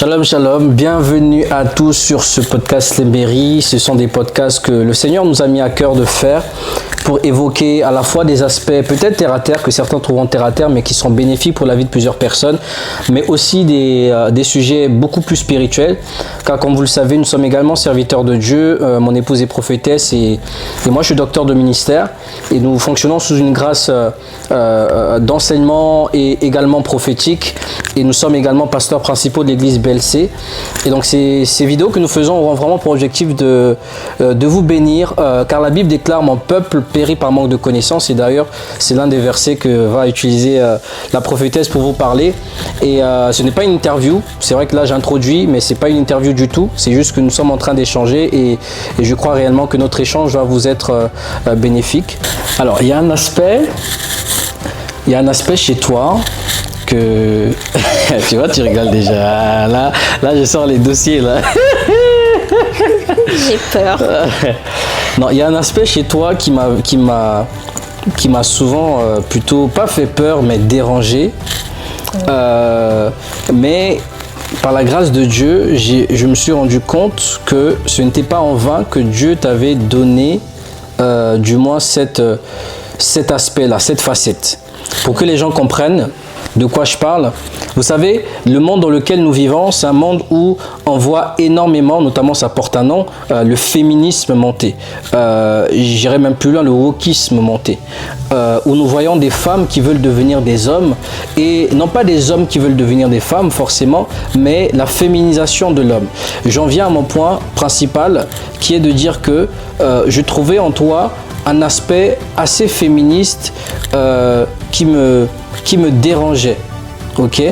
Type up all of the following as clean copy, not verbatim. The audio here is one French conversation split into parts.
Shalom, shalom, bienvenue à tous sur ce podcast Léméry. Ce sont des podcasts que le Seigneur nous a mis à cœur de faire pour évoquer à la fois des aspects peut-être terre à terre, que certains trouveront terre à terre, mais qui sont bénéfiques pour la vie de plusieurs personnes, mais aussi des sujets beaucoup plus spirituels, car comme vous le savez, nous sommes également serviteurs de Dieu. Mon épouse est prophétesse et moi je suis docteur de ministère, et nous fonctionnons sous une grâce d'enseignement et également prophétique, et nous sommes également pasteurs principaux de l'église BLC. Et donc ces vidéos que nous faisons auront vraiment pour objectif de vous bénir, car la Bible déclare: mon peuple périt par manque de connaissances. Et d'ailleurs c'est l'un des versets que va utiliser la prophétesse pour vous parler. Et ce n'est pas une interview, c'est vrai que là j'introduis, mais c'est pas une interview du tout, c'est juste que nous sommes en train d'échanger, et je crois réellement que notre échange va vous être bénéfique. Alors il y a un aspect chez toi que tu vois, tu rigoles déjà. Là je sors les dossiers là. J'ai peur. Non, il y a un aspect chez toi qui m'a souvent plutôt pas fait peur, mais dérangé. Mais par la grâce de Dieu, je me suis rendu compte que ce n'était pas en vain que Dieu t'avait donné du moins cet aspect-là, cette facette, pour que les gens comprennent de quoi je parle. Vous savez, le monde dans lequel nous vivons, c'est un monde où on voit énormément, notamment ça porte un nom, le féminisme monter. J'irais même plus loin, le wokisme monter. Où nous voyons des femmes qui veulent devenir des hommes, et non pas des hommes qui veulent devenir des femmes forcément, mais la féminisation de l'homme. J'en viens à mon point principal, qui est de dire que je trouvais en toi un aspect assez féministe qui me dérangeait. Ok,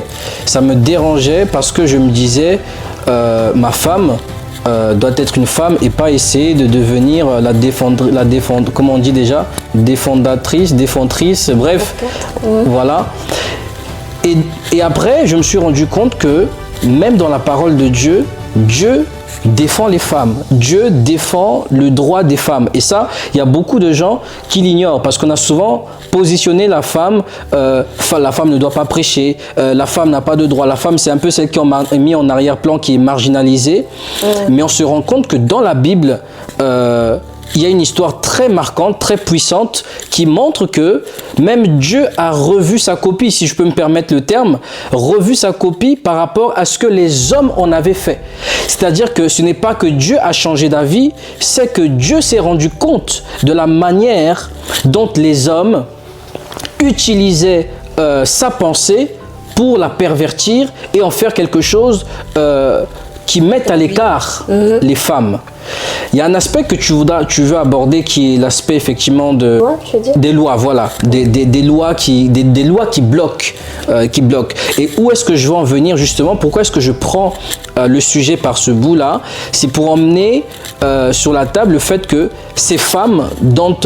ça me dérangeait parce que je me disais ma femme doit être une femme et pas essayer de devenir la défendre, comment on dit déjà, défendatrice, bref, voilà. Et après, je me suis rendu compte que même dans la parole de Dieu, Dieu défend les femmes, Dieu défend le droit des femmes. Et ça, il y a beaucoup de gens qui l'ignorent, parce qu'on a souvent positionné la femme ne doit pas prêcher, la femme n'a pas de droit, la femme c'est un peu celle qui est mis en arrière-plan, qui est marginalisée. Mais on se rend compte que dans la Bible, il y a une histoire très marquante, très puissante, qui montre que même Dieu a revu sa copie, si je peux me permettre le terme, revu sa copie par rapport à ce que les hommes en avaient fait. C'est-à-dire que ce n'est pas que Dieu a changé d'avis, c'est que Dieu s'est rendu compte de la manière dont les hommes utilisaient sa pensée pour la pervertir et en faire quelque chose qui mette à l'écart les femmes. Il y a un aspect que tu veux aborder, qui est l'aspect effectivement des lois, voilà, des lois qui bloquent, Et où est-ce que je veux en venir justement? Pourquoi est-ce que je prends le sujet par ce bout-là? C'est pour emmener sur la table le fait que ces femmes dont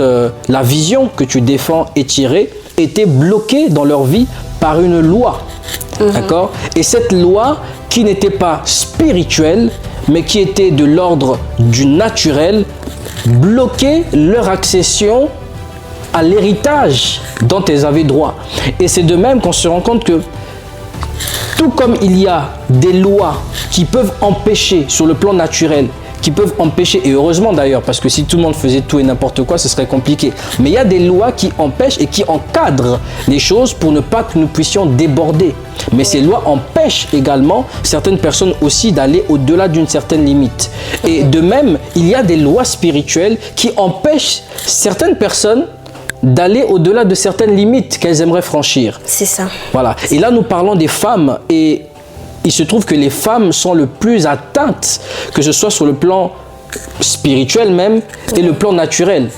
la vision que tu défends est tirée étaient bloquées dans leur vie par une loi, d'accord? Et cette loi qui n'était pas spirituelle, mais qui était de l'ordre du naturel, bloquait leur accession à l'héritage dont elles avaient droit. Et c'est de même qu'on se rend compte que tout comme il y a des lois qui peuvent empêcher sur le plan naturel, qui peuvent empêcher, et heureusement d'ailleurs, parce que si tout le monde faisait tout et n'importe quoi, ce serait compliqué. Mais il y a des lois qui empêchent et qui encadrent les choses pour ne pas que nous puissions déborder. Mais ces lois empêchent également certaines personnes aussi d'aller au-delà d'une certaine limite. Et de même, il y a des lois spirituelles qui empêchent certaines personnes d'aller au-delà de certaines limites qu'elles aimeraient franchir. C'est ça. Voilà. Et là, nous parlons des femmes, et il se trouve que les femmes sont le plus atteintes, que ce soit sur le plan spirituel même et le plan naturel.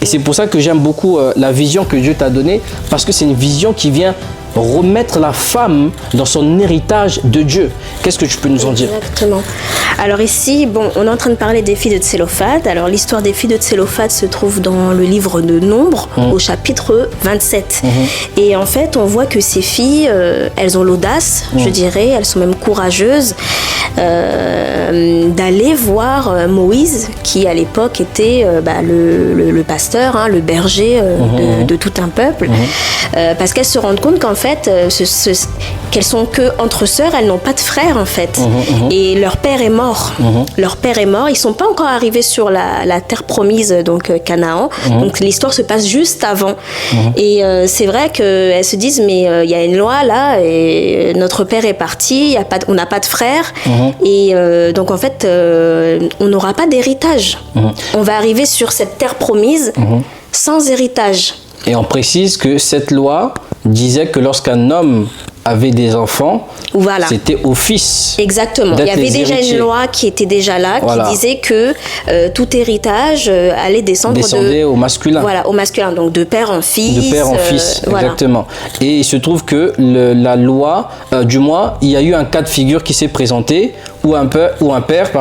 Et c'est pour ça que j'aime beaucoup la vision que Dieu t'a donnée, parce que c'est une vision qui vient remettre la femme dans son héritage de Dieu. Qu'est-ce que tu peux nous en dire? Exactement. Alors ici, on est en train de parler des filles de Tsélophate. Alors l'histoire des filles de Tsélophate se trouve dans le livre de Nombres, au chapitre 27. Et en fait, on voit que ces filles, elles ont l'audace, je dirais, elles sont même courageuses, d'aller voir Moïse, qui à l'époque était le pasteur, le berger de tout un peuple, parce qu'elles se rendent compte qu'en fait, qu'elles sont que entre sœurs, elles n'ont pas de frères en fait. Et leur père est mort. Leur père est mort. Ils sont pas encore arrivés sur la terre promise, donc Canaan. Donc l'histoire se passe juste avant. Et c'est vrai qu'elles se disent, mais il y a une loi là, et notre père est parti, on n'a pas de frères. Et donc en fait, on n'aura pas d'héritage. On va arriver sur cette terre promise sans héritage. Et on précise que cette loi disait que lorsqu'un homme avait des enfants, voilà. C'était au fils. Exactement. Il y avait déjà une loi qui était déjà là, qui disait que tout héritage allait descendait au masculin. Voilà, au masculin, donc de père en fils. De père en fils, exactement. Voilà. Et il se trouve que la loi, du moins, il y a eu un cas de figure qui s'est présenté où un père,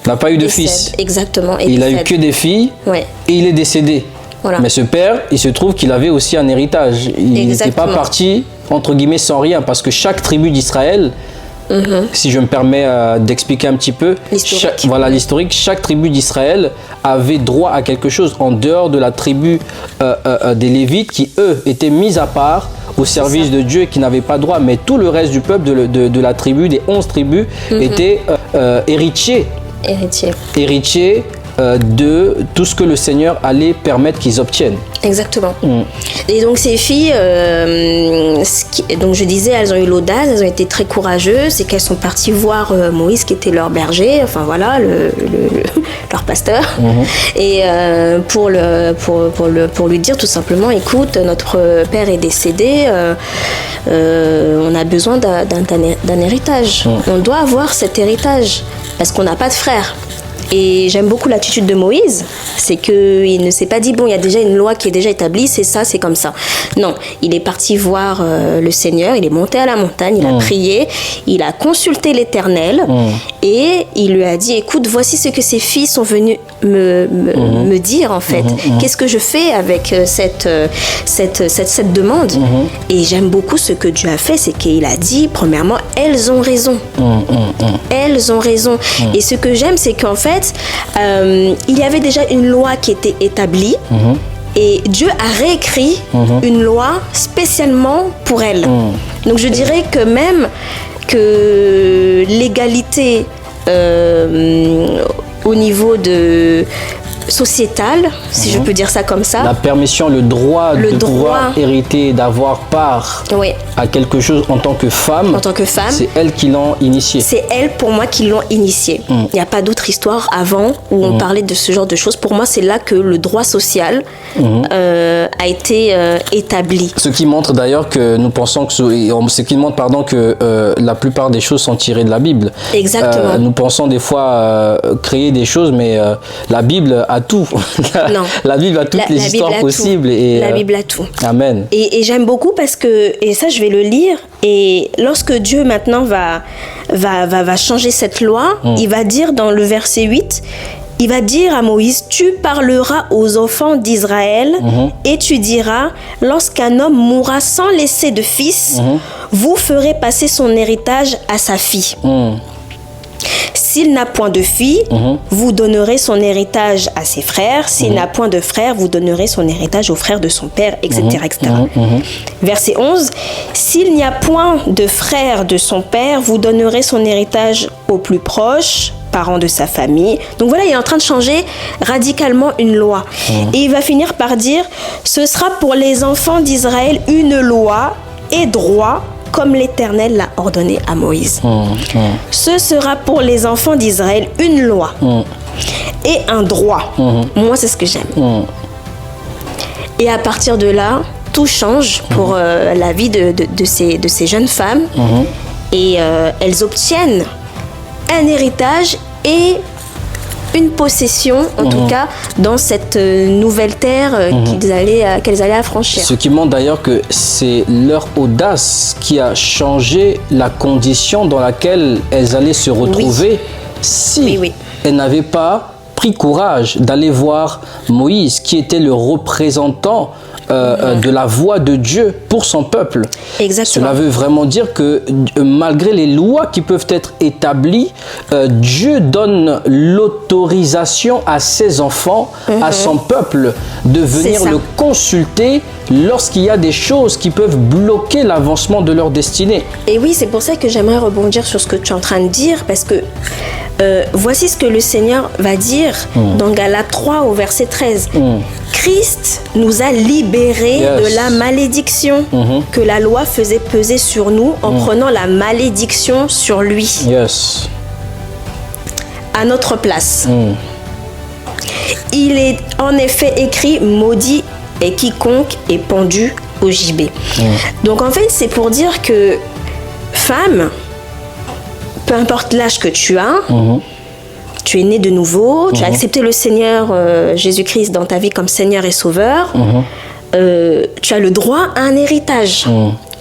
n'a pas eu de fils. Exactement. Et il a eu que des filles et il est décédé. Voilà. Mais ce père, il se trouve qu'il avait aussi un héritage. Il n'était pas parti, entre guillemets, sans rien, parce que chaque tribu d'Israël, si je me permets d'expliquer un petit peu, l'historique, chaque tribu d'Israël avait droit à quelque chose en dehors de la tribu des Lévites qui, eux, étaient mis à part au service de Dieu et qui n'avaient pas droit. Mais tout le reste du peuple de la tribu, des 11 tribus, était héritier de tout ce que le Seigneur allait permettre qu'ils obtiennent. Exactement. Et donc ces filles, donc je disais, elles ont eu l'audace, elles ont été très courageuses, c'est qu'elles sont parties voir Moïse qui était leur berger, enfin voilà, leur pasteur, et pour lui dire tout simplement, écoute, notre père est décédé, on a besoin d'un héritage. On doit avoir cet héritage parce qu'on n'a pas de frère. Et j'aime beaucoup l'attitude de Moïse, c'est qu'il ne s'est pas dit, bon, il y a déjà une loi qui est déjà établie, c'est ça, c'est comme ça. Non, il est parti voir le Seigneur, il est monté à la montagne, il a prié, il a consulté l'Éternel et il lui a dit, écoute, voici ce que ces filles sont venues me dire en fait. Qu'est-ce que je fais avec cette demande? Et j'aime beaucoup ce que Dieu a fait, c'est qu'il a dit, premièrement, elles ont raison. Elles ont raison. Et ce que j'aime, c'est qu'en fait, il y avait déjà une loi qui était établie et Dieu a réécrit une loi spécialement pour elles. Donc je dirais que même que l'égalité au niveau de sociétal, si je peux dire ça comme ça. La permission, le droit de pouvoir hériter, d'avoir part à quelque chose en tant que femme. En tant que femme. C'est elles qui l'ont initié. C'est elles, pour moi, qui l'ont initié. Il n'y a pas d'autre histoire avant où on parlait de ce genre de choses. Pour moi, c'est là que le droit social a été établi. Ce qui montre d'ailleurs que nous pensons que que la plupart des choses sont tirées de la Bible. Exactement. Nous pensons des fois créer des choses, mais la Bible a tout. La Bible a toutes les histoires possibles. Et, la Bible a tout. Amen. Et j'aime beaucoup parce que, et ça je vais le lire, et lorsque Dieu maintenant va changer cette loi, il va dire dans le verset 8, il va dire à Moïse, tu parleras aux enfants d'Israël et tu diras, lorsqu'un homme mourra sans laisser de fils, vous ferez passer son héritage à sa fille. S'il n'a point de fille, vous donnerez son héritage à ses frères. S'il n'a point de frère, vous donnerez son héritage aux frères de son père, etc. etc. Verset 11. S'il n'y a point de frère de son père, vous donnerez son héritage aux plus proches, parents de sa famille. Donc voilà, il est en train de changer radicalement une loi. Et il va finir par dire, ce sera pour les enfants d'Israël une loi et droit, comme l'Éternel l'a ordonné à Moïse. Ce sera pour les enfants d'Israël une loi et un droit. Moi, c'est ce que j'aime. Et à partir de là, tout change pour la vie de ces jeunes femmes. Et elles obtiennent un héritage et une possession, en tout cas, dans cette nouvelle terre qu'elles allaient affranchir. Ce qui montre d'ailleurs que c'est leur audace qui a changé la condition dans laquelle elles allaient se retrouver si elles n'avaient pas pris courage d'aller voir Moïse, qui était le représentant de la voix de Dieu pour son peuple. Exactement. Cela veut vraiment dire que malgré les lois qui peuvent être établies, Dieu donne l'autorisation à ses enfants, à son peuple, de venir le consulter lorsqu'il y a des choses qui peuvent bloquer l'avancement de leur destinée. Et oui, c'est pour ça que j'aimerais rebondir sur ce que tu es en train de dire, parce que voici ce que le Seigneur va dire dans Galates 3 au verset 13. Christ nous a libérés de la malédiction que la loi faisait peser sur nous en prenant la malédiction sur lui. À notre place. Il est en effet écrit, maudit est quiconque est pendu au gibet. Donc en fait, c'est pour dire que femme, peu importe l'âge que tu as, tu es né de nouveau, tu as accepté le Seigneur Jésus-Christ dans ta vie comme Seigneur et Sauveur, tu as le droit à un héritage.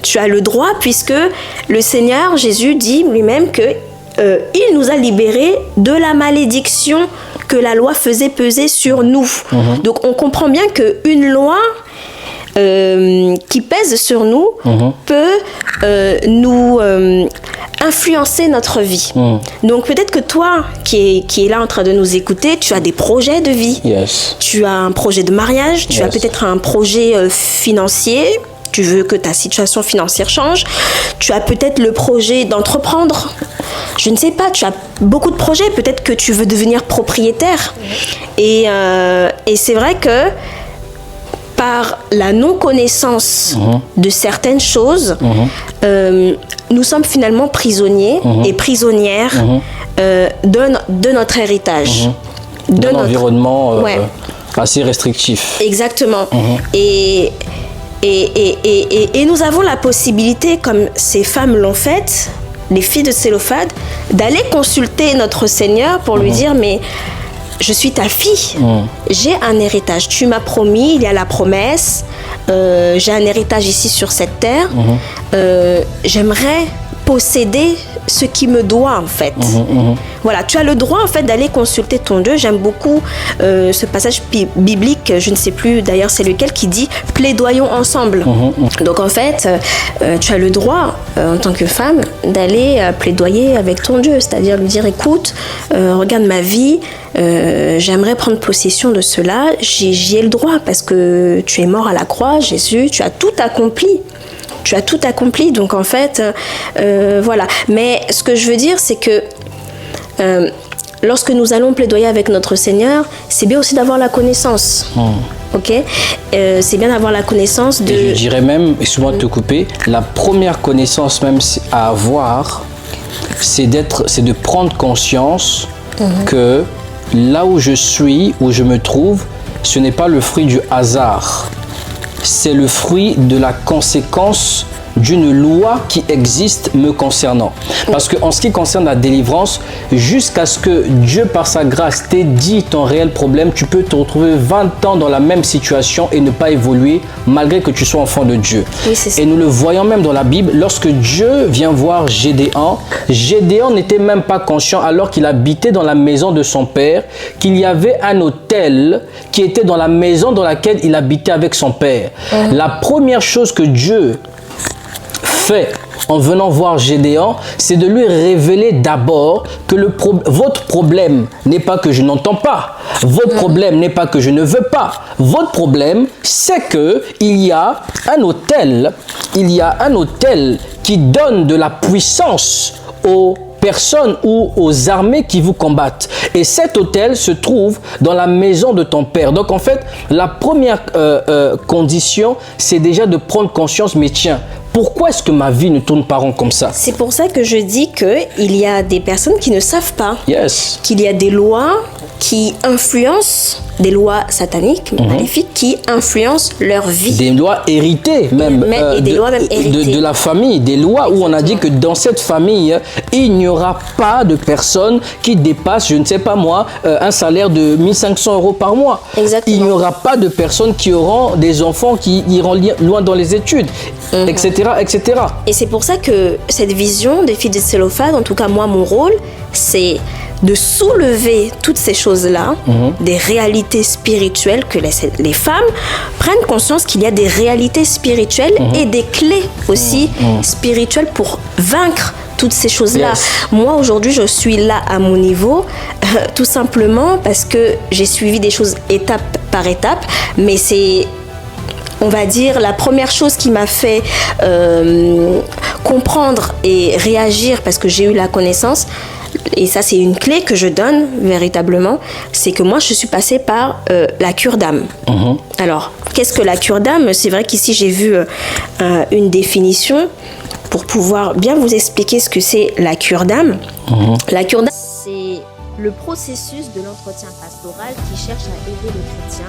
Tu as le droit puisque le Seigneur Jésus dit lui-même que il nous a libérés de la malédiction que la loi faisait peser sur nous. Donc on comprend bien qu'une loi qui pèse sur nous peut nous influencer notre vie. Donc peut-être que toi qui est là en train de nous écouter, tu as des projets de vie. Tu as un projet de mariage, tu as peut-être un projet financier. Tu veux que ta situation financière change. Tu as peut-être le projet d'entreprendre. Je ne sais pas, tu as beaucoup de projets. Peut-être que tu veux devenir propriétaire. Et c'est vrai que par la non-connaissance de certaines choses, nous sommes finalement prisonniers et prisonnières de notre héritage. D'un environnement assez restrictif. Exactement. Et nous avons la possibilité, comme ces femmes l'ont fait, les filles de Tsélophad, d'aller consulter notre Seigneur pour lui dire, mais je suis ta fille, j'ai un héritage, tu m'as promis, il y a la promesse, j'ai un héritage ici sur cette terre, j'aimerais posséder ce qui me doit en fait. Voilà, tu as le droit en fait d'aller consulter ton Dieu. J'aime beaucoup ce passage biblique, je ne sais plus d'ailleurs c'est lequel, qui dit plaidoyons ensemble. Donc en fait, tu as le droit en tant que femme d'aller plaidoyer avec ton Dieu, c'est-à-dire lui dire écoute, regarde ma vie, j'aimerais prendre possession de cela, j'y ai le droit parce que tu es mort à la croix, Jésus, tu as tout accompli. Tu as tout accompli, donc en fait, voilà. Mais ce que je veux dire, c'est que lorsque nous allons plaidoyer avec notre Seigneur, c'est bien aussi d'avoir la connaissance. Ok, c'est bien d'avoir la connaissance de... Et je dirais même, excuse-moi de te couper, la première connaissance même à avoir, c'est de prendre conscience que là où je suis, où je me trouve, ce n'est pas le fruit du hasard. C'est le fruit de la conséquence d'une loi qui existe me concernant. Parce qu'en ce qui concerne la délivrance, jusqu'à ce que Dieu, par sa grâce, t'ait dit ton réel problème, tu peux te retrouver 20 ans dans la même situation et ne pas évoluer, malgré que tu sois enfant de Dieu. Oui, c'est ça. Et nous le voyons même dans la Bible, lorsque Dieu vient voir Gédéon, Gédéon n'était même pas conscient, alors qu'il habitait dans la maison de son père, qu'il y avait un autel qui était dans la maison dans laquelle il habitait avec son père. La première chose que Dieu fait en venant voir Gédéon, c'est de lui révéler d'abord que votre problème n'est pas que je n'entends pas, votre problème n'est pas que je ne veux pas, votre problème c'est que il y a un autel qui donne de la puissance aux personnes ou aux armées qui vous combattent. Et cet autel se trouve dans la maison de ton père. Donc en fait, la première condition, c'est déjà de prendre conscience, mais tiens, pourquoi est-ce que ma vie ne tourne pas rond comme ça? C'est pour ça que je dis qu'il y a des personnes qui ne savent pas qu'il y a des lois qui influencent, des lois sataniques, maléfiques, qui influencent leur vie. Des lois héritées même, et des lois même héritées. De la famille, des lois où on a dit que dans cette famille, il n'y aura pas de personnes qui dépassent, je ne sais pas moi, un salaire de 1500 € par mois. Exactement. Il n'y aura pas de personnes qui auront des enfants qui iront loin dans les études, etc., etc. Et c'est pour ça que cette vision des filles de Tsélophad, en tout cas moi, mon rôle, c'est de soulever toutes ces choses-là, des réalités spirituelles, que les femmes prennent conscience qu'il y a des réalités spirituelles et des clés aussi spirituelles pour vaincre toutes ces choses-là. Yes. Moi, aujourd'hui, je suis là à mon niveau, tout simplement parce que j'ai suivi des choses étape par étape, mais c'est, on va dire, la première chose qui m'a fait comprendre et réagir, parce que j'ai eu la connaissance, et ça c'est une clé que je donne véritablement, c'est que moi je suis passée par la cure d'âme. Alors, qu'est-ce que la cure d'âme? C'est vrai qu'ici j'ai vu une définition pour pouvoir bien vous expliquer ce que c'est la cure d'âme. La cure d'âme, c'est le processus de l'entretien pastoral qui cherche à aider le chrétien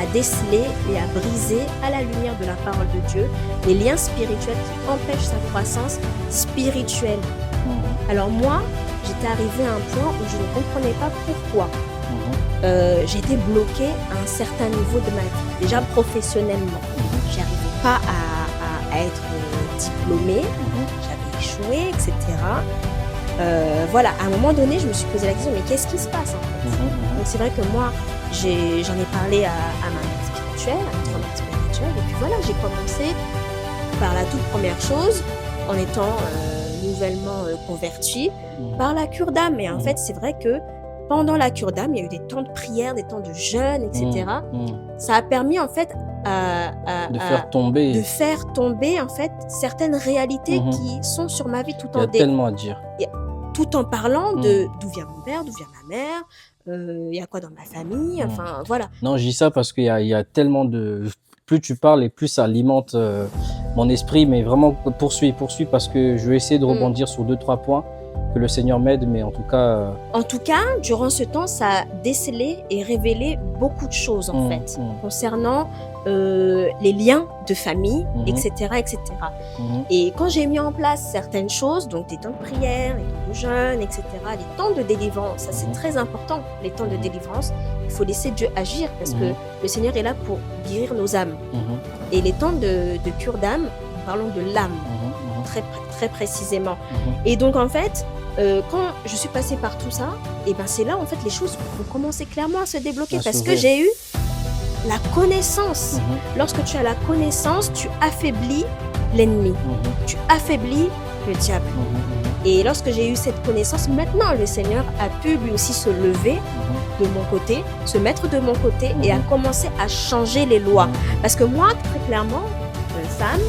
à déceler et à briser à la lumière de la parole de Dieu les liens spirituels qui empêchent sa croissance spirituelle. Alors moi, j'étais arrivée à un point où je ne comprenais pas pourquoi. J'étais bloquée à un certain niveau de ma vie, déjà professionnellement. Je n'arrivais pas à être diplômée, j'avais échoué, etc. Voilà, à un moment donné, je me suis posé la question, mais qu'est-ce qui se passe en fait? Donc c'est vrai que moi, j'en ai parlé à ma mère spirituelle, à notre mère spirituelle, et puis voilà, j'ai commencé par la toute première chose, en étant nouvellement convertie, par la cure d'âme. Et en fait, c'est vrai que pendant la cure d'âme, il y a eu des temps de prière, des temps de jeûne, etc. Ça a permis en fait de faire tomber en fait certaines réalités qui sont sur ma vie, il y a tellement à dire. Tout en parlant de d'où vient mon père, d'où vient ma mère, il y a quoi dans ma famille, enfin voilà. Non, je dis ça parce qu'il y a tellement de... Plus tu parles et plus ça alimente mon esprit, mais vraiment poursuis parce que je vais essayer de rebondir sur 2-3 points, que le Seigneur m'aide, mais en tout cas... En tout cas, durant ce temps, ça a décelé et révélé beaucoup de choses en fait, concernant les liens de famille, etc., etc. Et quand j'ai mis en place certaines choses, donc des temps de prière, les temps de jeûne, etc., les temps de délivrance, ça c'est très important, les temps de délivrance, il faut laisser Dieu agir parce que le Seigneur est là pour guérir nos âmes. Et les temps de cure d'âme, parlons de l'âme, très précisément. Et donc en fait, quand je suis passée par tout ça, et ben c'est là en fait les choses ont commencé clairement à se débloquer parce que j'ai eu la connaissance. Lorsque tu as la connaissance, tu affaiblis l'ennemi, tu affaiblis le diable. Et lorsque j'ai eu cette connaissance, maintenant le Seigneur a pu lui aussi se lever de mon côté, se mettre de mon côté et a commencé à changer les lois. Parce que moi, très clairement, femme,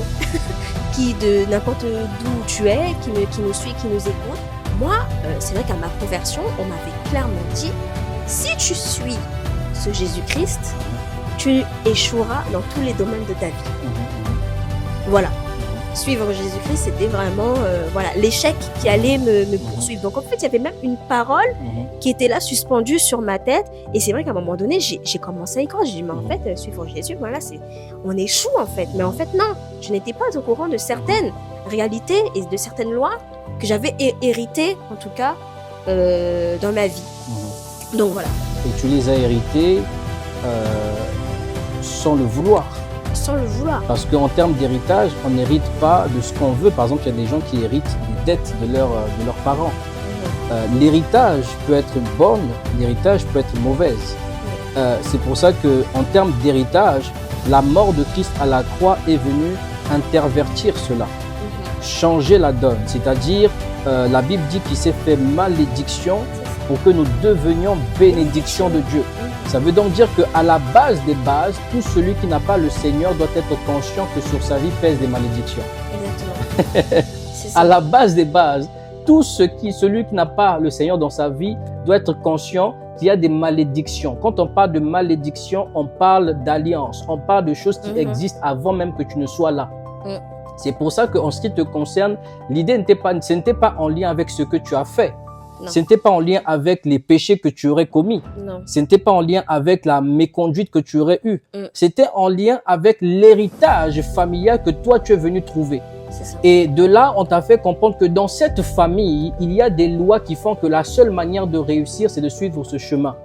qui de n'importe d'où tu es, qui nous suit, qui nous écoute, moi, c'est vrai qu'à ma conversion, on m'avait clairement dit, si tu suis ce Jésus-Christ, tu échoueras dans tous les domaines de ta vie. Voilà. Suivre Jésus-Christ, c'était vraiment voilà, l'échec qui allait me poursuivre. Donc en fait, il y avait même une parole qui était là, suspendue sur ma tête. Et c'est vrai qu'à un moment donné, j'ai commencé à y croire. J'ai dit, mais en fait, suivre Jésus, voilà, on échoue en fait. Mais en fait, non, je n'étais pas au courant de certaines réalités et de certaines lois que j'avais héritées, en tout cas, dans ma vie. Donc voilà. Et tu les as héritées sans le vouloir. Sans le vouloir. Parce qu'en termes d'héritage, on n'hérite pas de ce qu'on veut. Par exemple, il y a des gens qui héritent des dettes de leurs parents. L'héritage peut être bonne, l'héritage peut être mauvaise. C'est pour ça qu'en termes d'héritage, la mort de Christ à la croix est venue intervertir cela, changer la donne. C'est-à-dire, la Bible dit qu'il s'est fait malédiction pour que nous devenions bénédiction de Dieu. Ça veut donc dire qu'à la base des bases, tout celui qui n'a pas le Seigneur doit être conscient que sur sa vie pèse des malédictions. Exactement. À la base des bases, celui qui n'a pas le Seigneur dans sa vie doit être conscient qu'il y a des malédictions. Quand on parle de malédiction, on parle d'alliance, on parle de choses qui existent avant même que tu ne sois là. C'est pour ça qu'en ce qui te concerne, l'idée ce n'était pas en lien avec ce que tu as fait. Non. Ce n'était pas en lien avec les péchés que tu aurais commis. Non. Ce n'était pas en lien avec la méconduite que tu aurais eue. C'était en lien avec l'héritage familial que toi, tu es venu trouver. Et de là, on t'a fait comprendre que dans cette famille, il y a des lois qui font que la seule manière de réussir, c'est de suivre ce chemin.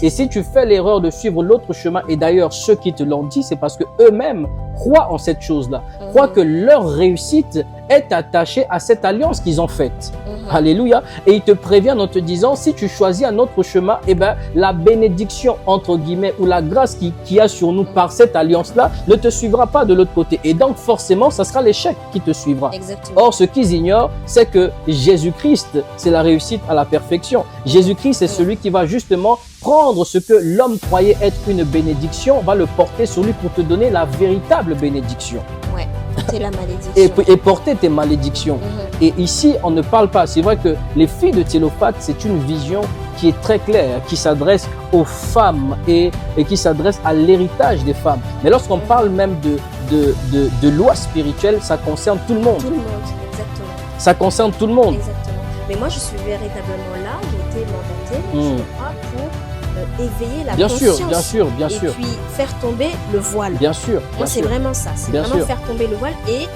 Et si tu fais l'erreur de suivre l'autre chemin, et d'ailleurs ceux qui te l'ont dit, c'est parce que eux-mêmes croient en cette chose-là, croient que leur réussite est attachée à cette alliance qu'ils ont faite. Alléluia. Et ils te préviennent en te disant, si tu choisis un autre chemin, eh ben, la bénédiction, entre guillemets, ou la grâce qui a sur nous par cette alliance-là, ne te suivra pas de l'autre côté. Et donc, forcément, ça sera l'échec qui te suivra. Exactement. Or, ce qu'ils ignorent, c'est que Jésus-Christ, c'est la réussite à la perfection. Jésus-Christ, c'est celui qui va justement prendre ce que l'homme croyait être une bénédiction, va le porter sur lui pour te donner la véritable bénédiction. Ouais, c'est la malédiction. Et porter tes malédictions. Et ici, on ne parle pas. C'est vrai que les filles de Thélophate, c'est une vision qui est très claire, qui s'adresse aux femmes et qui s'adresse à l'héritage des femmes. Mais lorsqu'on parle même de loi spirituelle, ça concerne tout le monde. Tout le monde, exactement. Ça concerne tout le monde. Exactement. Mais moi, je suis véritablement là, j'ai été mandatée, je crois, pour éveiller la conscience. Bien sûr. Et puis faire tomber le voile. Bien sûr. Moi, c'est vraiment ça. C'est vraiment faire tomber le voile. Et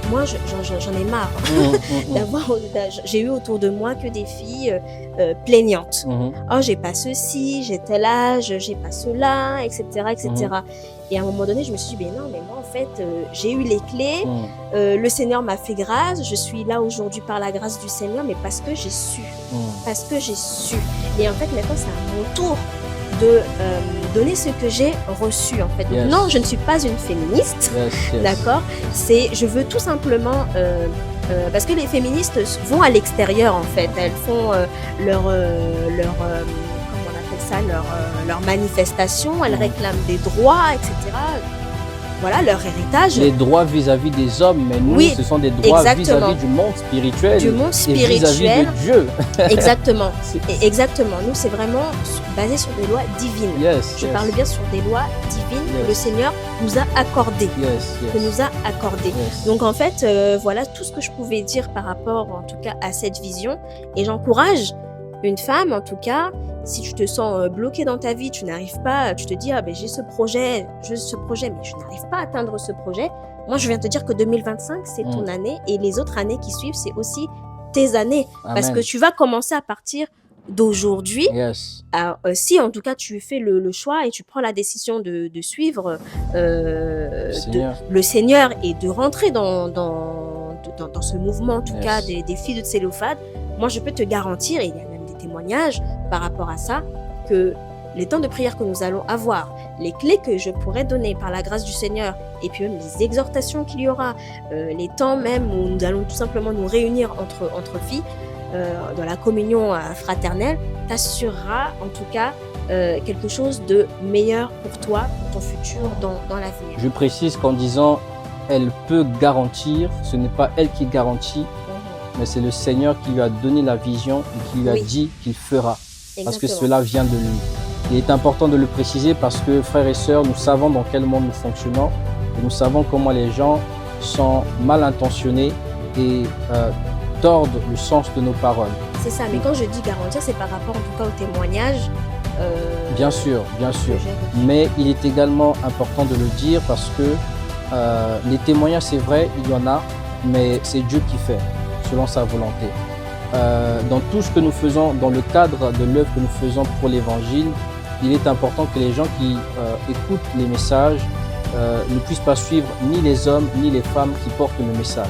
moi, j'en ai marre j'ai eu autour de moi que des filles plaignantes. Oh, j'ai pas ceci, j'ai tel âge, j'ai pas cela, etc., etc. Et à un moment donné, je me suis dit, mais non, mais moi, en fait, j'ai eu les clés, le Seigneur m'a fait grâce, je suis là aujourd'hui par la grâce du Seigneur, mais parce que j'ai su. Parce que j'ai su. Et en fait, maintenant, c'est à mon tour de donner ce que j'ai reçu, en fait. Donc, non, je ne suis pas une féministe, d'accord. Je veux tout simplement... parce que les féministes vont à l'extérieur, en fait. Elles font leur manifestation, elles réclament des droits, etc. Voilà, leur héritage. Les droits vis-à-vis des hommes, mais nous, ce sont des droits vis-à-vis du monde spirituel. Du monde spirituel. Et vis-à-vis de Dieu. Exactement. Exactement. Nous, c'est vraiment basé sur des lois divines. Je parle bien sur des lois divines que le Seigneur nous a accordées. Donc, en fait, voilà tout ce que je pouvais dire par rapport, en tout cas, à cette vision. Et j'encourage une femme, en tout cas, si tu te sens bloqué dans ta vie, tu n'arrives pas, tu te dis, ah ben j'ai ce projet, mais je n'arrive pas à atteindre ce projet. Moi, je viens te dire que 2025, c'est ton année, et les autres années qui suivent, c'est aussi tes années. Amen. Parce que tu vas commencer à partir d'aujourd'hui. Si en tout cas tu fais le choix et tu prends la décision de suivre le Seigneur et de rentrer dans ce mouvement, en tout cas des filles de Thélophate, moi je peux te garantir, et il y a même des témoignages par rapport à ça, que les temps de prière que nous allons avoir, les clés que je pourrais donner par la grâce du Seigneur, et puis même les exhortations qu'il y aura, les temps même où nous allons tout simplement nous réunir entre filles, dans la communion fraternelle, t'assurera en tout cas quelque chose de meilleur pour toi, pour ton futur dans l'avenir. Je précise qu'en disant elle peut garantir, ce n'est pas elle qui garantit, mais c'est le Seigneur qui lui a donné la vision et qui lui a dit qu'il fera. Exactement. Parce que cela vient de lui. Il est important de le préciser parce que, frères et sœurs, nous savons dans quel monde nous fonctionnons et nous savons comment les gens sont mal intentionnés et tordent le sens de nos paroles. C'est ça, mais quand je dis garantir, c'est par rapport en tout cas au témoignage. Bien sûr. Mais il est également important de le dire parce que les témoignages, c'est vrai, il y en a, mais c'est Dieu qui fait, selon sa volonté. Dans tout ce que nous faisons, dans le cadre de l'œuvre que nous faisons pour l'Évangile, il est important que les gens qui écoutent les messages ne puissent pas suivre ni les hommes ni les femmes qui portent le message.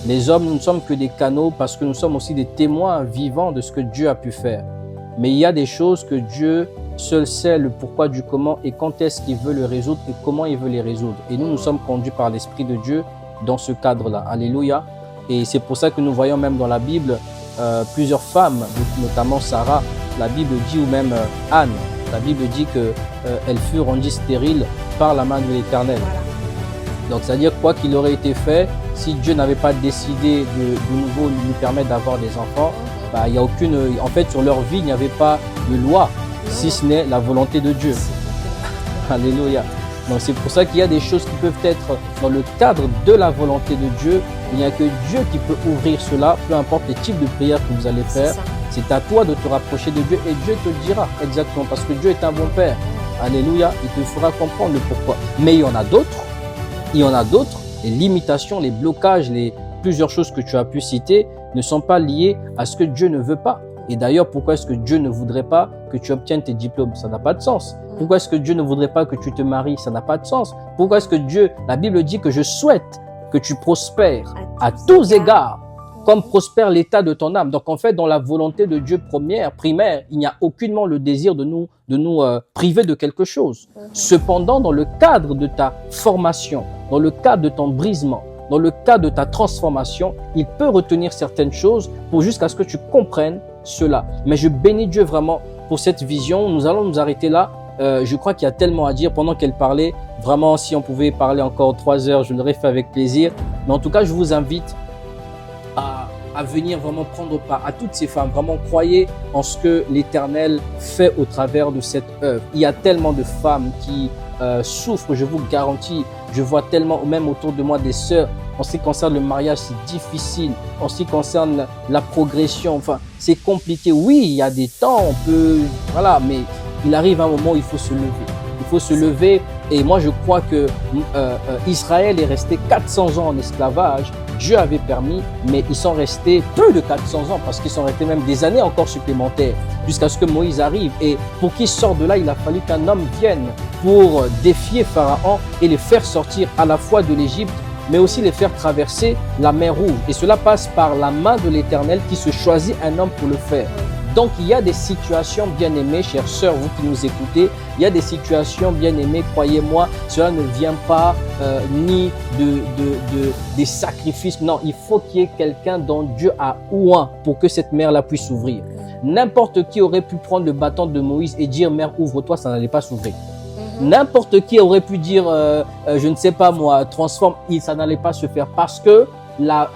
Les hommes, nous ne sommes que des canaux parce que nous sommes aussi des témoins vivants de ce que Dieu a pu faire. Mais il y a des choses que Dieu seul sait le pourquoi du comment et quand est-ce qu'il veut le résoudre et comment il veut les résoudre. Et nous sommes conduits par l'Esprit de Dieu dans ce cadre-là. Alléluia. Et c'est pour ça que nous voyons même dans la Bible plusieurs femmes, notamment Sarah, la Bible dit, ou même Anne, la Bible dit qu'elles furent rendues stériles par la main de l'Éternel. Voilà. Donc c'est-à-dire quoi qu'il aurait été fait, si Dieu n'avait pas décidé de nouveau lui permettre d'avoir des enfants, il y a aucune, en fait sur leur vie il n'y avait pas de loi, si ce n'est la volonté de Dieu. Alléluia. Donc c'est pour ça qu'il y a des choses qui peuvent être dans le cadre de la volonté de Dieu. Il n'y a que Dieu qui peut ouvrir cela, peu importe les types de prières que vous allez faire. C'est à toi de te rapprocher de Dieu et Dieu te le dira exactement parce que Dieu est un bon Père. Alléluia, il te fera comprendre le pourquoi. Mais il y en a d'autres, les limitations, les blocages, plusieurs choses que tu as pu citer ne sont pas liées à ce que Dieu ne veut pas. Et d'ailleurs, pourquoi est-ce que Dieu ne voudrait pas que tu obtiennes tes diplômes? Ça n'a pas de sens. Pourquoi est-ce que Dieu ne voudrait pas que tu te maries? Ça n'a pas de sens. Pourquoi est-ce que Dieu, la Bible dit que je souhaite que tu prospères à tous égards, comme prospère l'état de ton âme. Donc en fait, dans la volonté de Dieu primaire, il n'y a aucunement le désir de nous priver de quelque chose. Cependant, dans le cadre de ta formation, dans le cadre de ton brisement, dans le cadre de ta transformation, il peut retenir certaines choses pour jusqu'à ce que tu comprennes cela. Mais je bénis Dieu vraiment pour cette vision. Nous allons nous arrêter là. Je crois qu'il y a tellement à dire pendant qu'elle parlait. Vraiment, si on pouvait parler encore 3 heures, je l'aurais fait avec plaisir. Mais en tout cas, je vous invite à venir vraiment prendre part à toutes ces femmes. Vraiment, croyez en ce que l'Éternel fait au travers de cette œuvre. Il y a tellement de femmes qui souffrent, je vous garantis. Je vois tellement, même autour de moi, des sœurs. En ce qui concerne le mariage, c'est difficile. En ce qui concerne la progression, enfin, c'est compliqué. Oui, il y a des temps, on peut, voilà, mais il arrive un moment où il faut se lever. Il faut se lever. Et moi, je crois que Israël est resté 400 ans en esclavage. Dieu avait permis, mais ils sont restés plus de 400 ans parce qu'ils sont restés même des années encore supplémentaires jusqu'à ce que Moïse arrive. Et pour qu'il sorte de là, il a fallu qu'un homme vienne pour défier Pharaon et les faire sortir à la fois de l'Égypte, mais aussi les faire traverser la mer Rouge. Et cela passe par la main de l'Éternel qui se choisit un homme pour le faire. Donc, il y a des situations, bien-aimées, chères sœurs, vous qui nous écoutez, il y a des situations, bien-aimées, croyez-moi, cela ne vient pas ni des sacrifices. Non, il faut qu'il y ait quelqu'un dont Dieu a oint pour que cette mer-là puisse s'ouvrir. N'importe qui aurait pu prendre le bâton de Moïse et dire « Mer, ouvre-toi », ça n'allait pas s'ouvrir. N'importe qui aurait pu dire je ne sais pas moi, transforme, ça n'allait pas se faire parce que la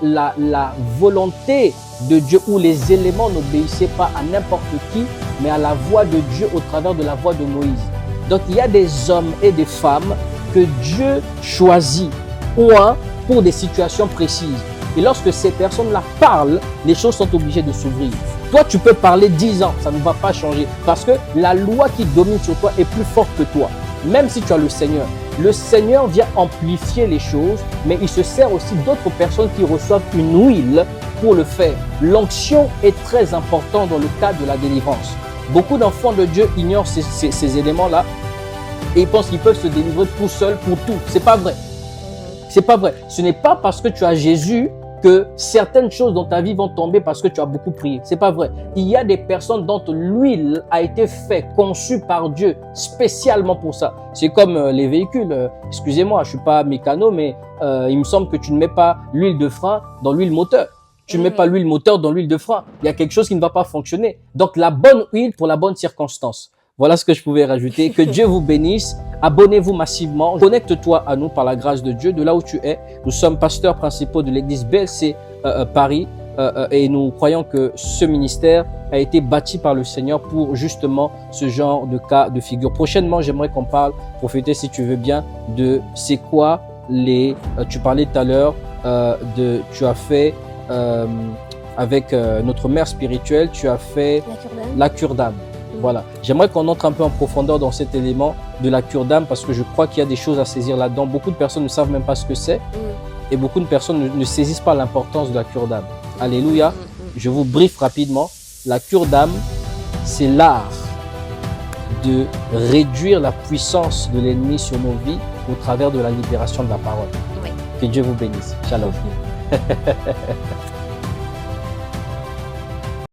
volonté de Dieu ou les éléments n'obéissaient pas à n'importe qui, mais à la voix de Dieu au travers de la voix de Moïse. Donc il y a des hommes et des femmes que Dieu choisit pour des situations précises. Et lorsque ces personnes-là parlent, les choses sont obligées de s'ouvrir. Toi, tu peux parler 10 ans, ça ne va pas changer parce que la loi qui domine sur toi est plus forte que toi. Même si tu as le Seigneur. Le Seigneur vient amplifier les choses, mais il se sert aussi d'autres personnes qui reçoivent une huile pour le faire. L'onction est très importante dans le cadre de la délivrance. Beaucoup d'enfants de Dieu ignorent ces éléments-là et ils pensent qu'ils peuvent se délivrer tout seuls pour tout. C'est pas vrai. C'est pas vrai. Ce n'est pas parce que tu as Jésus que certaines choses dans ta vie vont tomber parce que tu as beaucoup prié. C'est pas vrai. Il y a des personnes dont l'huile a été faite, conçue par Dieu spécialement pour ça. C'est comme les véhicules. Excusez-moi, je suis pas mécano, mais il me semble que tu ne mets pas l'huile de frein dans l'huile moteur. Tu ne mets pas l'huile moteur dans l'huile de frein. Il y a quelque chose qui ne va pas fonctionner. Donc la bonne huile pour la bonne circonstance. Voilà ce que je pouvais rajouter. Que Dieu vous bénisse. Abonnez-vous massivement. Connecte-toi à nous par la grâce de Dieu, de là où tu es. Nous sommes pasteurs principaux de l'église BLC Paris et nous croyons que ce ministère a été bâti par le Seigneur pour justement ce genre de cas de figure. Prochainement, j'aimerais qu'on parle, profiter si tu veux bien, de c'est quoi les... tu parlais tout à l'heure tu as fait avec notre mère spirituelle, tu as fait la cure d'âme. Voilà. J'aimerais qu'on entre un peu en profondeur dans cet élément de la cure d'âme parce que je crois qu'il y a des choses à saisir là-dedans. Beaucoup de personnes ne savent même pas ce que c'est et beaucoup de personnes ne saisissent pas l'importance de la cure d'âme. Alléluia. Je vous briefe rapidement. La cure d'âme, c'est l'art de réduire la puissance de l'ennemi sur nos vies au travers de la libération de la parole. Oui. Que Dieu vous bénisse. Shalom.